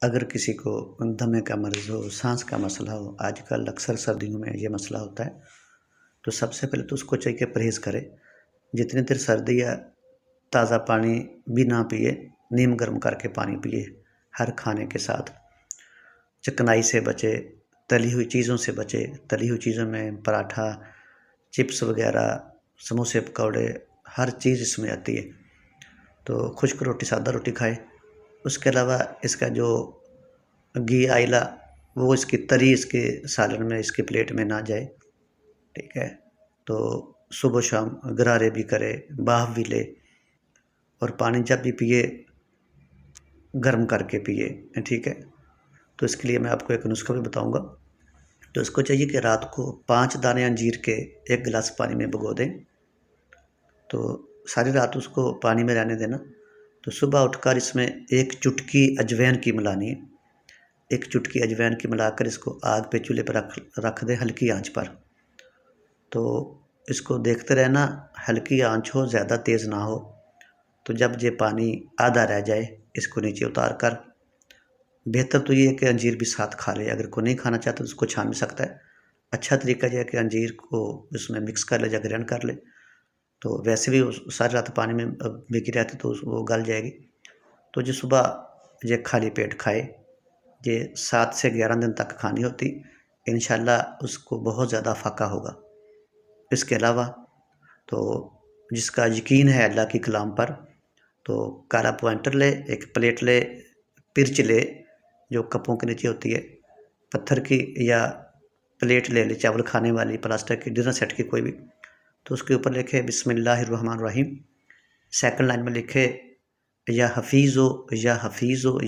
अगर किसी को दमे का मर्ज़ हो, साँस का मसला हो, आजकल अक्सर सर्दियों में ये मसला होता है, तो सबसे पहले तो उसको चाहिए कि परहेज़ करे। जितनी देर सर्दी है, ताज़ा पानी भी ना पिए, नीम गर्म करके पानी पिए हर खाने के साथ। चिकनाई से बचे, तली हुई चीज़ों से बचे। तली हुई चीज़ों में पराठा, चिप्स वग़ैरह, समोसे, पकौड़े, हर चीज़ इसमें आती है। तो खुश्क रोटी, सादा रोटी खाए। उसके अलावा इसका जो घी आइला, वो इसकी तरी इसके सालन में, इसकी प्लेट में ना जाए, ठीक है। तो सुबह शाम गरारे भी करे, भाप भी ले, और पानी जब भी पिए गर्म करके पिए, ठीक है। तो इसके लिए मैं आपको एक नुस्खा भी बताऊंगा। तो इसको चाहिए कि रात को 5 दाने अंजीर के 1 गिलास पानी में भिगो दें। तो सारी रात उसको पानी में रहने देना। तो सुबह उठकर इसमें 1 चुटकी अजवाइन की मिलानी है। 1 चुटकी अजवाइन की मिलाकर इसको आग पे चूल्हे पर रख दें, हल्की आंच पर। तो इसको देखते रहना, हल्की आंच हो, ज़्यादा तेज़ ना हो। तो जब ये पानी आधा रह जाए, इसको नीचे उतार कर, बेहतर तो ये है कि अंजीर भी साथ खा ले। अगर कोई नहीं खाना चाहता तो उसको छान भी सकता है। अच्छा तरीका यह है कि अंजीर को इसमें मिक्स कर ले या ग्राइंड कर ले। तो वैसे भी सारी रात पानी में भीगी रहती तो वो गल जाएगी। तो जो सुबह ये खाली पेट खाए, ये 7 से 11 दिन तक खानी होती। इंशाल्लाह उसको बहुत ज़्यादा फ़ायदा होगा। इसके अलावा तो जिसका यकीन है अल्लाह की कलाम पर, तो काला पॉइंटर ले, एक प्लेट ले, पिर्च ले जो कपों के नीचे होती है, पत्थर की या प्लेट ले ले, चावल खाने वाली प्लास्टिक की, डिनर सेट की कोई भी। तो उसके ऊपर लिखे बिस्मिल्लाहिर्रहमानिर्रहीम। सेकंड लाइन में लिखे या हफीज़ो या हफीज़ो।